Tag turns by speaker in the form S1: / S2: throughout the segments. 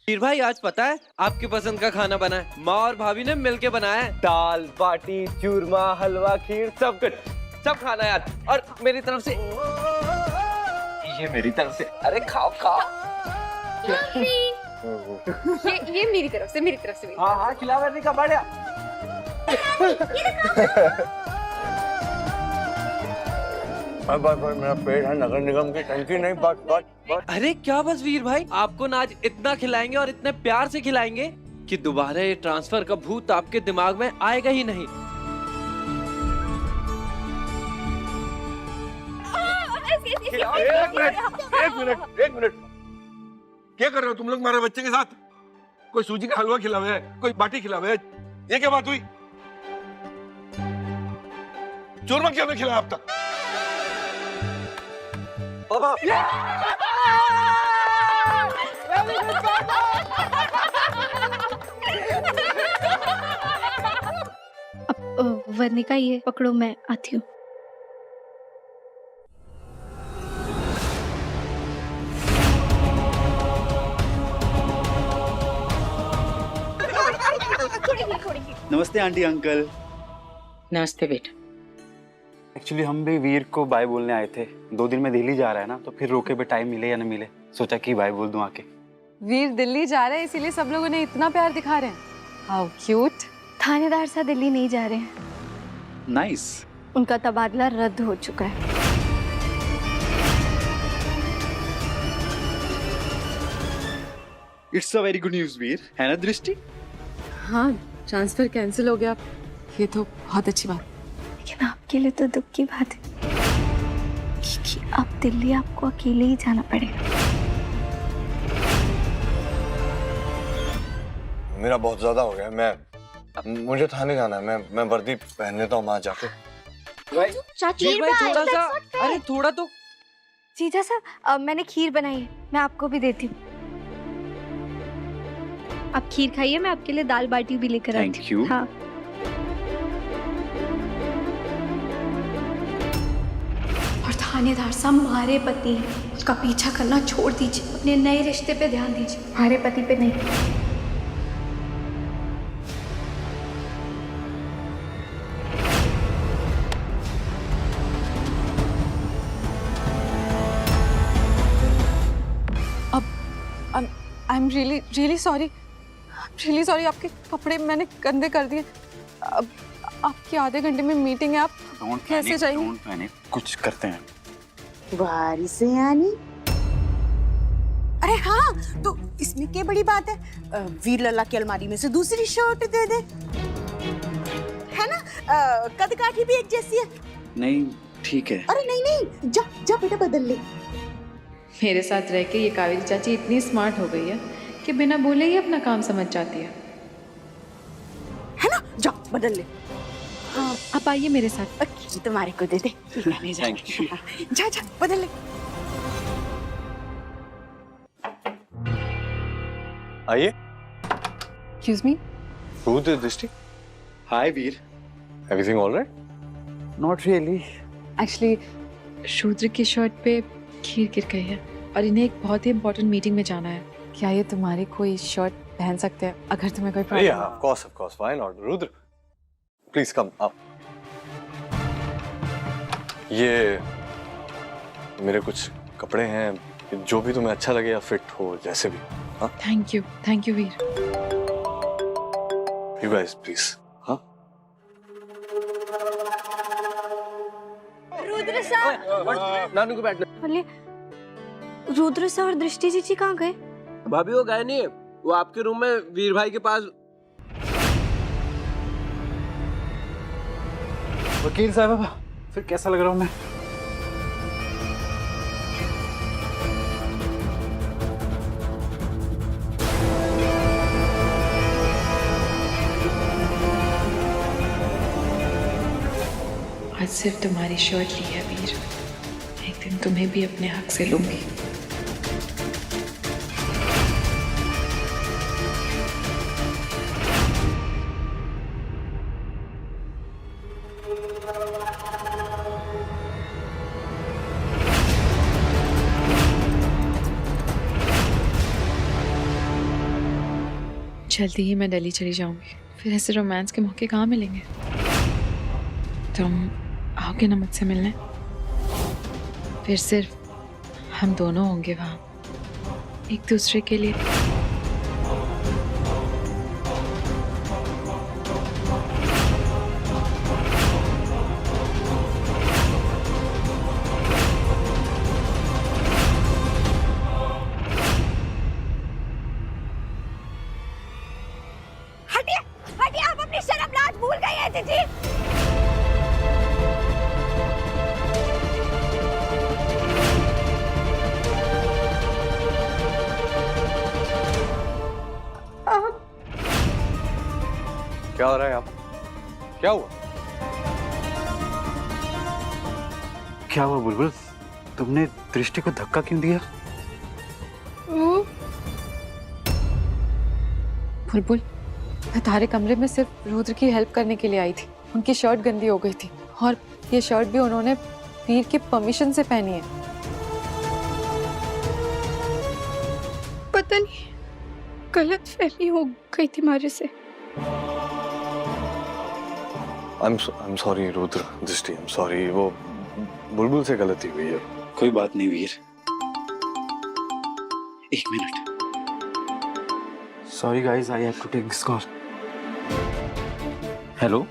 S1: वीर भाई आज पता है आपकी पसंद का खाना बना है, माँ और भाभी ने मिलके बनाया है। दाल बाटी चूरमा हलवा खीर सब कुछ, सब खाना है आज। और मेरी तरफ से ये मेरी तरफ से, अरे खाओ खाओ।
S2: ये मेरी तरफ से भी।
S1: हाँ हाँ खिलाने का बढ़िया।
S3: बस मेरा पेट है, नगर निगम की टंकी नहीं। बस
S1: अरे क्या बस वीर भाई, आपको ना आज इतना खिलाएंगे और इतने प्यार से खिलाएंगे कि दोबारा ये ट्रांसफर का भूत आपके दिमाग में आएगा ही नहीं।
S3: एक मिनट क्या कर रहे हो तुम लोग हमारे बच्चे के साथ? कोई सूजी का हलवा खिलावे है, कोई बाटी खिलावे है, ये क्या बात हुई? चूरमा क्यों नहीं खिलाया अब तक?
S4: वर्णिका ये पकड़ो, मैं आती हूँ।
S5: नमस्ते आंटी अंकल।
S6: नमस्ते बेटा।
S5: एक्चुअली हम भी वीर को बाय बोलने आए थे। 2 दिन में दिल्ली जा रहा है ना, तो फिर रोके पे टाइम मिले या न मिले, सोचा कि बाय बोल दूं आके।
S2: वीर दिल्ली जा रहा है इसीलिए सब लोग उन्हें इतना प्यार दिखा रहे हैं। How cute.
S4: थानेदार साहब दिल्ली नहीं जा रहे हैं,
S5: नाइस।
S4: उनका तबादला रद्द हो चुका है।
S5: It's a very good news Veer, है ना दृष्टि?
S2: हाँ, ट्रांसफर कैंसिल हो गया, ये तो बहुत अच्छी बात।
S4: लेकिन आपके लिए तो दुख की बात है, क्योंकि अब दिल्ली आपको अकेले ही जाना पड़ेगा।
S3: मेरा बहुत ज्यादा हो गया, मुझे थाने जाना है। मैं वर्दी पहन लेता हूँ वहां जाके।
S4: चाची
S1: वीर भाई थोड़ा सा, अरे थोड़ा तो।
S4: जीजा साहब मैंने खीर बनाई है, मैं आपको भी देती हूँ। आप खीर खाइए, मैं आपके लिए दाल बाटी भी लेकर आती हूँ।
S5: Thank you.
S4: हाँ। और थानेदार साहब हमारे पति हैं, उसका पीछा करना छोड़ दीजिए, अपने नए रिश्ते पे ध्यान दीजिए, हमारे पति पे नहीं।
S2: आई एम रियली सॉरी, आपके कपड़े मैंने गंदे कर दिए। अब आपकी आधे घंटे में मीटिंग है, आप कैसे जाइए?
S5: डोंट पैनिक, कुछ करते हैं।
S6: बारिश से आनी।
S7: अरे हाँ, तो इसमें क्या बड़ी बात है? वीर लल्ला की अलमारी में से दूसरी शर्ट दे दे, है ना? कद काठी भी एक जैसी है।
S5: नहीं ठीक है।
S7: अरे नहीं, जा बेटा बदल ले।
S8: मेरे साथ रह के ये कावेरी चाची इतनी स्मार्ट हो गई है कि बिना बोले ही अपना काम समझ जाती
S7: है ना? जा बदल ले।
S8: हाँ, आप आइए मेरे साथ।
S7: ओके, तुम्हारे को दे दे।
S5: Thank you.
S7: जा बदल ले।
S3: आइए।
S2: Excuse me.
S3: Who did this?
S5: Hi Veer.
S3: Everything all right?
S5: Not really.
S8: Actually शूद्र की शर्ट पे खीर गिर गई है और इन्हें एक बहुत ही इम्पोर्टेंट मीटिंग में जाना है।
S2: क्या ये तुम्हारी कोई शर्ट पहन सकते हैं अगर तुम्हें कोई problem?
S3: Yeah, of course, why not? Rudra, please come up. ये मेरे कुछ कपड़े हैं, जो भी तुम्हें अच्छा लगे या फिट हो, जैसे भी। हाँ?
S8: Thank you Veer.
S3: You guys, please. हाँ?
S4: रुद्र साहब,
S1: नानू को बैठना।
S4: बोले रुद्र साहब और दृष्टि जी कहाँ गए?
S1: भाभी वो गए नहीं, वो आपके रूम में वीर भाई के पास।
S5: वकील साहब फिर कैसा लग रहा हूँ मैं?
S8: आज सिर्फ तुम्हारी शर्ट ली है वीर, एक दिन तुम्हें भी अपने हक से लूंगी। जल्दी ही मैं दिल्ली चली जाऊंगी, फिर ऐसे रोमांस के मौके कहाँ मिलेंगे। तुम आओगे ना मुझसे मिलने? फिर सिर्फ हम दोनों होंगे वहाँ, एक दूसरे के लिए।
S4: हटिए हटिए, आप अपनी शर्म लाज भूल गई हैं जीजी।
S1: क्या हो रहा है आप? क्या हुआ?
S5: क्या हुआ बुलबुल? तुमने दृष्टि को धक्का क्यों दिया?
S8: बुलबुल, मैं तारे कमरे में सिर्फ रुद्र की हेल्प करने के लिए आई थी। उनकी शर्ट गंदी हो गई थी और ये शर्ट भी उन्होंने वीर की परमिशन से पहनी है।
S4: पता नहीं गलत फहमी हो गई थी मारे से।
S9: I'm sorry रुद्र, दृष्टि, I'm sorry, वो बुलबुल से गलती हुई है।
S5: कोई बात नहीं वीर, एक minute. Sorry guys, I have to take this call. Hello,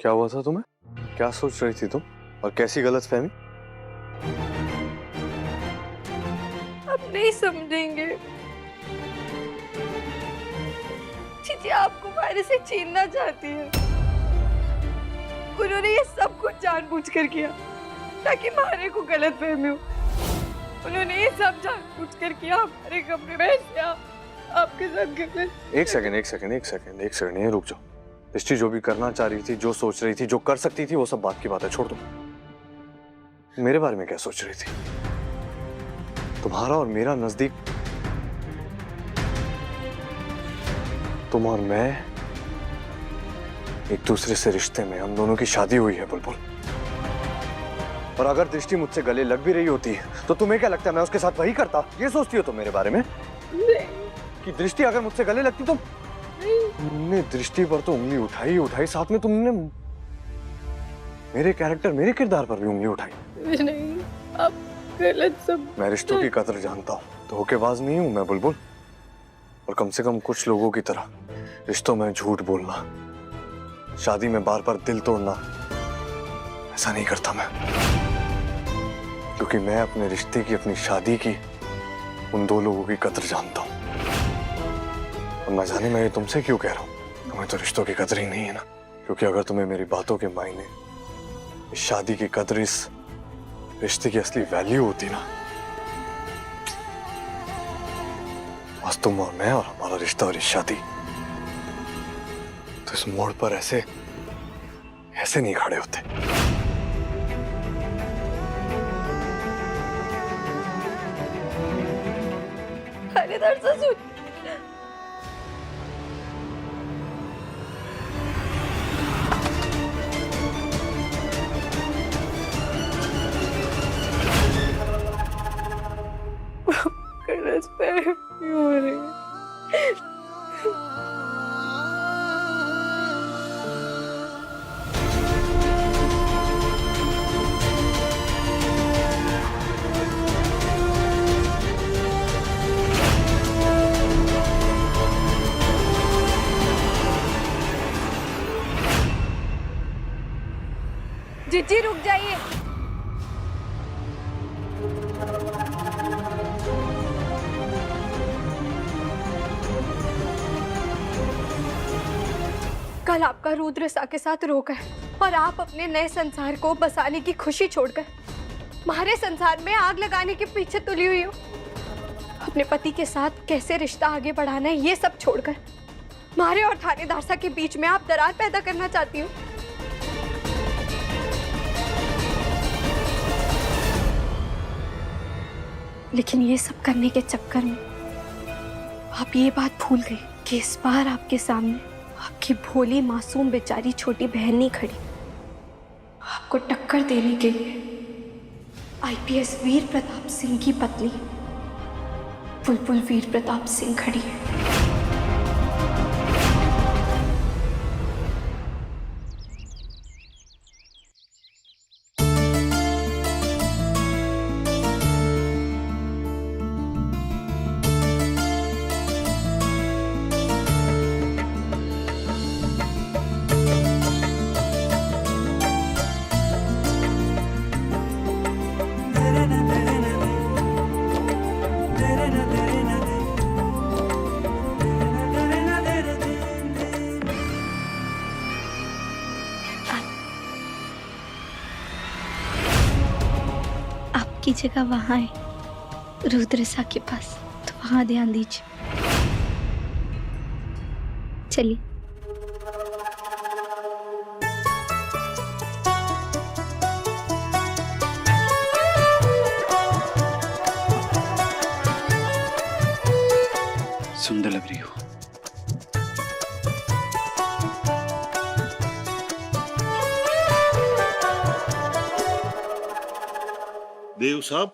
S9: क्या हुआ था तुम्हें? क्या सोच रही थी तुम? और कैसी गलतफहमी?
S4: अब नहीं समझेंगे। जीजी आपको मारे से छीनना चाहती है। उन्होंने ये सब कुछ जानबूझकर किया ताकि मारे को गलतफहमी हो। उन्होंने ये सब जानबूझकर किया हमारे कमरे में ऐसे आपके साथ गलत।
S9: एक सेकंड, ये रुक जाओ। दृष्टि जो भी करना चाह रही थी, जो सोच रही थी, जो कर सकती थी, वो सब बात की बात है, छोड़ दो। मेरे बारे में क्या सोच रही थी? तुम्हारा और मेरा नजदीक, तुम और मैं एक दूसरे से रिश्ते में, हम दोनों की शादी हुई है बुलबुल। और अगर दृष्टि मुझसे गले लग भी रही होती तो तुम्हें क्या लगता है मैं उसके साथ वही करता? ये सोचती हो तुम मेरे बारे में?
S4: नहीं।
S9: कि दृष्टि अगर मुझसे गले लगती तो तुमने दृष्टि पर तो उंगली उठाई, साथ में तुमने मेरे कैरेक्टर, मेरे किरदार पर भी उंगली उठाई।
S4: नहीं, आप गलत सब।
S9: मैं रिश्तों की कदर जानता हूँ, धोखेबाज नहीं हूं मैं बुलबुल। और कम से कम कुछ लोगों की तरह रिश्तों में झूठ बोलना, शादी में बार बार दिल तोड़ना, ऐसा नहीं करता मैं। क्योंकि मैं अपने रिश्ते की, अपनी शादी की, उन दो लोगों की कदर जानता हूँ। और न जाने मैं ये तुमसे क्यों कह रहा हूँ, तुम्हें तो रिश्तों की कदर ही नहीं है ना। क्योंकि अगर तुम्हें मेरी बातों के मायने, इस शादी की कदर, इस रिश्ते की असली वैल्यू होती ना, बस तुम और मैं और हमारा रिश्ता और इस शादी तो इस मोड़ पर ऐसे नहीं खड़े होते।
S4: थानेदार ससुर, गलतफहमी हो रही है। जीजी रुक जाइए। कल आपका रुद्र सा के साथ रोक है और आप अपने नए संसार को बसाने की खुशी छोड़कर मारे संसार में आग लगाने के पीछे तुली हुई हूँ। अपने पति के साथ कैसे रिश्ता आगे बढ़ाना है ये सब छोड़कर मारे और थानेदार सा के बीच में आप दरार पैदा करना चाहती हूँ। लेकिन ये सब करने के चक्कर में आप ये बात भूल गए कि इस बार आपके सामने आपकी भोली मासूम बेचारी छोटी बहन नहीं खड़ी, आपको टक्कर देने के लिए आईपीएस वीर प्रताप सिंह की पत्नी बुलबुल वीर प्रताप सिंह खड़ी है।
S10: की जगह वहां है रुद्रसा के पास, तो वहां ध्यान दीजिए। चलिए।
S5: सुंदर लग रही हो।
S11: देव साहब,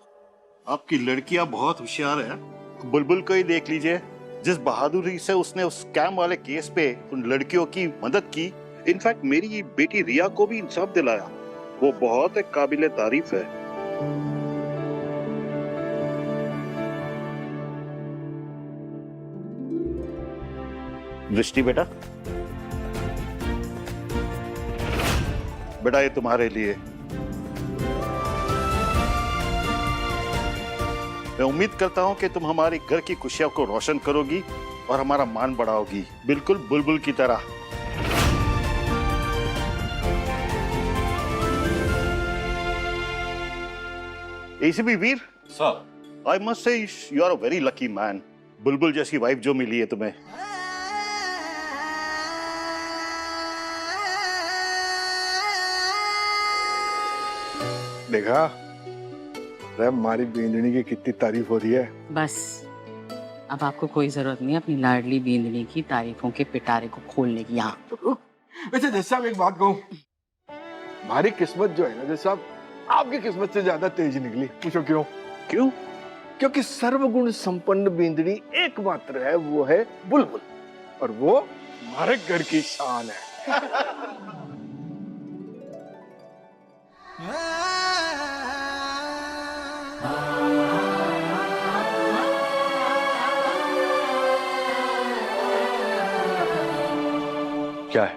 S11: आपकी लड़कियां बहुत होशियार है। बुलबुल को ही देख लीजिए, जिस बहादुरी से उसने उस स्कैम वाले केस पे उन लड़कियों की मदद की। इनफैक्ट मेरी बेटी रिया को भी इंसाफ दिलाया। वो बहुत एक काबिले तारीफ है। दृष्टि बेटा, बेटा ये तुम्हारे लिए। मैं उम्मीद करता हूं कि तुम हमारे घर की खुशियों को रोशन करोगी और हमारा मान बढ़ाओगी, बिल्कुल बुलबुल की तरह। ACP Veer
S9: sir,
S11: I must say you are a very lucky man. Bulbul जैसी वाइफ जो मिली है तुम्हें।
S3: देखा हमारी बेंदनी की कितनी तारीफ हो रही है।
S6: बस अब आपको कोई जरूरत नहीं है अपनी लाडली बेंदनी की तारीफों के पिटारे को खोलने की। यहाँ
S3: वैसे जैसे साहब एक बात कहूँ, हमारी किस्मत जो है ना जैसे साहब, आपकी किस्मत से ज्यादा तेज निकली। पूछो क्यों?
S11: क्यों?
S3: क्योंकि सर्वगुण संपन्न बेंदनी एकमात्र है, वो है बुलबुल, और वो हमारे घर की शान है।
S9: क्या है?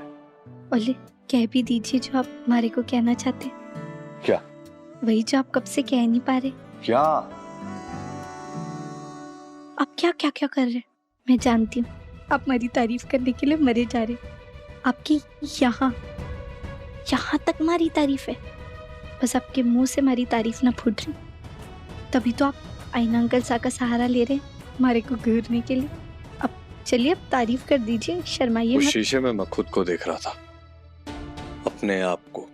S10: ओले, कह भी दीजिए जो आप हमारे को कहना चाहते हैं।
S9: क्या?
S10: वही जो आप कब से कह नहीं पा रहे।
S9: क्या?
S10: आप क्या क्या क्या कर रहे हैं? मैं जानती हूँ आप हमारी तारीफ करने के लिए मरे जा रहे। आपकी यहाँ यहाँ तक हमारी तारीफ है, बस आपके मुंह से हमारी तारीफ ना फूट रही। तभी तो आप आईना अंकल सा का सहारा ले रहे हैं हमारे को घूरने के लिए। अब चलिए, अब तारीफ कर दीजिए, शर्माइए मत।
S9: शीशे में मैं खुद को देख रहा था, अपने आप को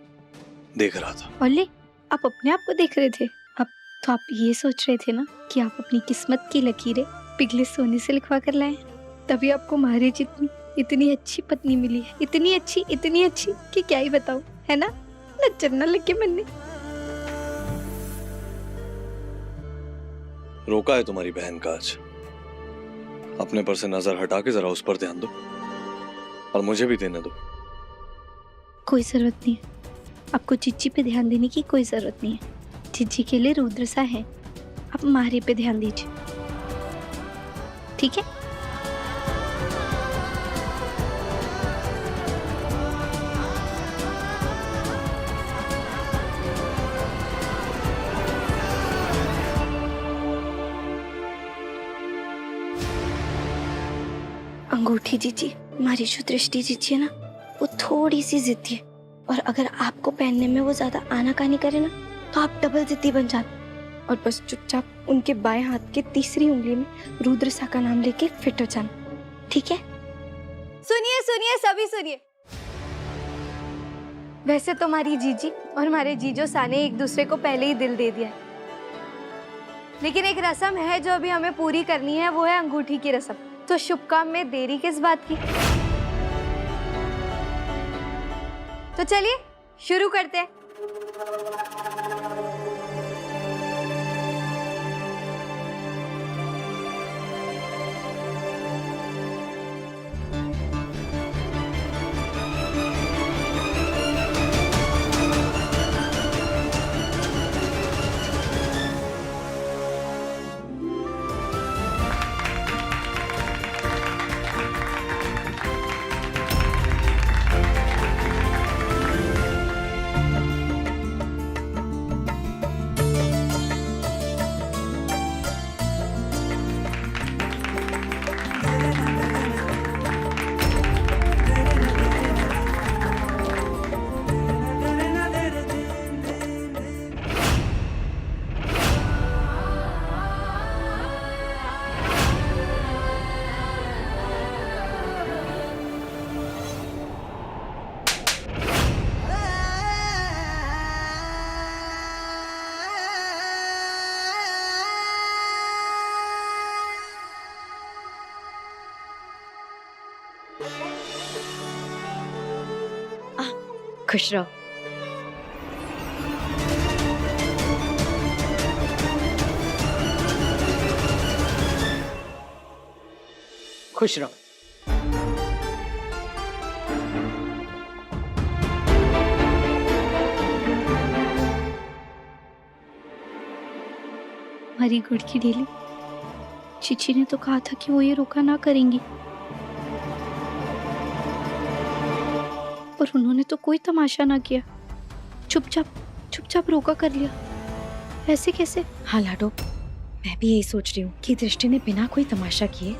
S9: देख रहा था।
S10: ओले, आप अपने आप को देख रहे थे? अब तो आप ये सोच रहे थे ना कि आप अपनी किस्मत की लकीरें पिघले सोने से लिखवा कर लाए, तभी आपको मारे जितनी इतनी अच्छी पत्नी मिली है। इतनी अच्छी कि क्या ही बताऊं, है ना? नजर न लगे मैंने।
S9: रोका है तुम्हारी बहन का आज। अपने पर से नजर हटा के जरा उस पर ध्यान दो, और मुझे भी देने दो।
S10: कोई जरूरत नहीं है, आपको चिच्ची पे ध्यान देने की कोई जरूरत नहीं है। चिच्ची के लिए रुद्रसा है, आप मारे पे ध्यान दीजिए, ठीक है? अंगूठी जीजी, हमारी जो दृष्टि जीजी है ना, वो थोड़ी सी जिद्दी है, और अगर आपको पहनने में वो ज्यादा आनाकानी करे ना, तो आप डबल जिद्दी बन जाते और बस चुपचाप उनके बाएं हाथ के तीसरी उंगली में रुद्र सा का नाम लेके फिट हो जाना, ठीक है? सुनिए सुनिए सभी सुनिए। वैसे तो हमारी जीजी और हमारे जीजो सा ने एक दूसरे को पहले ही दिल दे दिया है, लेकिन एक रस्म है जो अभी हमें पूरी करनी है, वो है अंगूठी की रस्म। तो शुभ काम में देरी किस बात की? तो चलिए शुरू करते हैं। खुश रहो।
S6: खुश रहो।
S10: हमारी गुड़ की डेली, चीची ने तो कहा था कि वो ये रोका ना करेंगी, और उन्होंने तो कोई तमाशा ना किया, चुपचाप रोका कर लिया। ऐसे कैसे?
S4: हाँ लाडो, मैं भी यही सोच रही हूँ कि दृष्टि ने बिना कोई तमाशा किए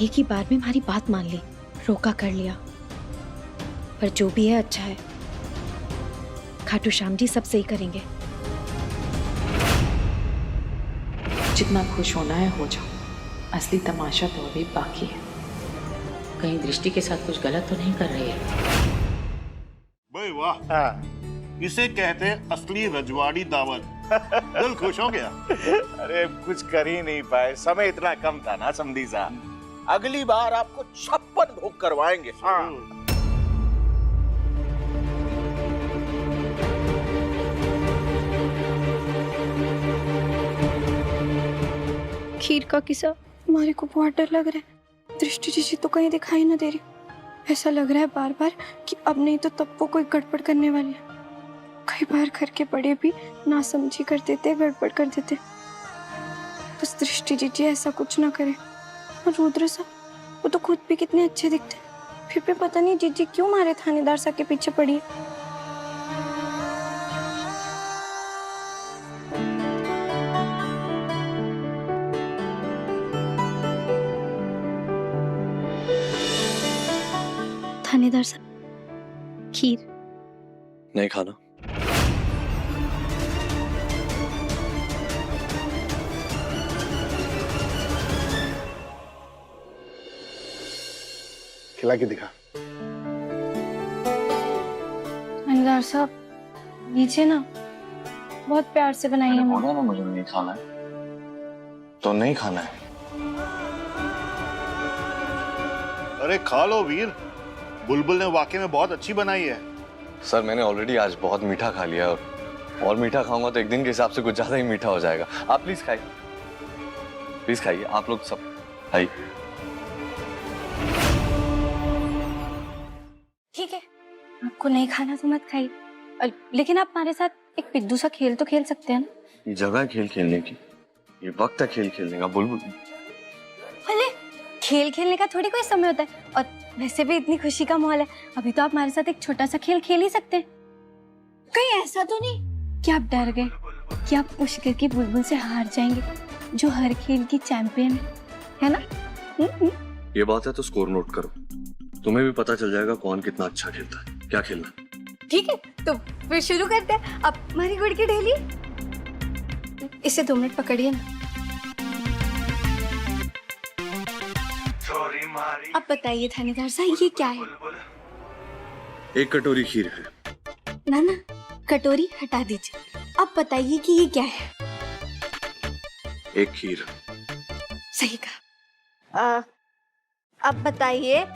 S4: एक ही बार में हमारी बात मान ली, रोका कर लिया। पर जो भी है अच्छा है, खाटू श्याम जी सब सही करेंगे।
S6: जितना खुश होना है हो जाओ, असली तमाशा तो अभी बाकी है। कहीं दृष्टि के साथ कुछ गलत तो नहीं कर रही है?
S11: भाई वाह, इसे कहते हैं असली रजवाड़ी दावत। दिल खुश हो गया।
S12: अरे कुछ कर ही नहीं पाए, समय इतना कम था ना समधी साहब। अगली बार आपको 56 भोग करवाएंगे। हाँ।
S10: खीर का किस्सा हमारे को बहुत डर लग रहा है। दृष्टि जीजी तो कहीं दिखाई ना दे रही। ऐसा लग रहा है बार बार कि अब नहीं तो तब वो कोई गड़बड़ करने वाली है। कई बार घर के बड़े भी नासमझी कर देते, गड़बड़ कर देते। बस दृष्टि जीजी ऐसा कुछ ना करे। और रुद्र सा, वो तो खुद भी कितने अच्छे दिखते हैं, फिर भी पता नहीं जीजी क्यों मारे थानेदार सा के पीछे पड़ी है। थानेदार साहब, खीर
S9: नहीं खाना।
S12: खिला के दिखा।
S10: थानेदार साहब, नीचे ना बहुत प्यार से बनाई है।
S9: बोला ना मुझे नहीं खाना है तो नहीं खाना है।
S11: अरे खा लो वीर, बुलबुल ने वाकई में बहुत अच्छी बनाई है।
S9: सर मैंने ऑलरेडी आज बहुत मीठा खा लिया, और मीठा खाऊंगा तो एक दिन के हिसाब से कुछ ज्यादा ही मीठा हो जाएगा। आप प्लीज खाइए, प्लीज खाइए, आप लोग सब खाइए।
S10: ठीक है, आपको नहीं खाना तो मत खाइए, लेकिन आप हमारे साथ एक पिद्दू सा खेल तो खेल सकते हैं ना।
S9: ये जगह है खेल खेलने की, ये वक्त है खेल खेलने का बुलबुल।
S10: अरे खेल खेलने का थोड़ी कोई समय होता है, और वैसे भी इतनी खुशी का माहौल है, अभी तो आप हमारे साथ एक छोटा सा खेल खेल ही सकते हैं। कहीं ऐसा तो नहीं कि आप डर गए कि आप उस घर की बुलबुल से हार जाएंगे, जो हर खेल की चैंपियन है ना?
S9: ये बात है तो स्कोर नोट करो, तुम्हें भी पता चल जाएगा कौन कितना अच्छा खेलता है। क्या खेलना?
S10: ठीक है, तो फिर शुरू करते हैं। अब हमारी गुड़ की ढेली, इसे 2 मिनट पकड़िए ना। अब बताइए थानेदार साहब, ये क्या है?
S9: एक कटोरी खीर है।
S10: ना ना, कटोरी हटा दीजिए। अब बताइए कि ये क्या है?
S9: एक खीर।
S10: सही कहा। अब बताइए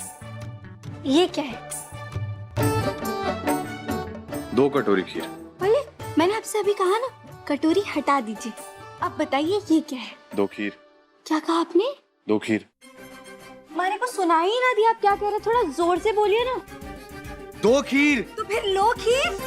S10: ये क्या है?
S9: 2 कटोरी खीर।
S10: बोले, मैंने आपसे अभी कहा ना कटोरी हटा दीजिए। अब बताइए ये क्या है?
S9: 2 खीर।
S10: क्या कहा आपने?
S9: 2 खीर।
S10: मैंने को सुनाई ही ना दिया आप क्या कह रहे, थोड़ा जोर से बोलिए ना।
S9: 2 खीर।
S10: तो फिर लो खीर।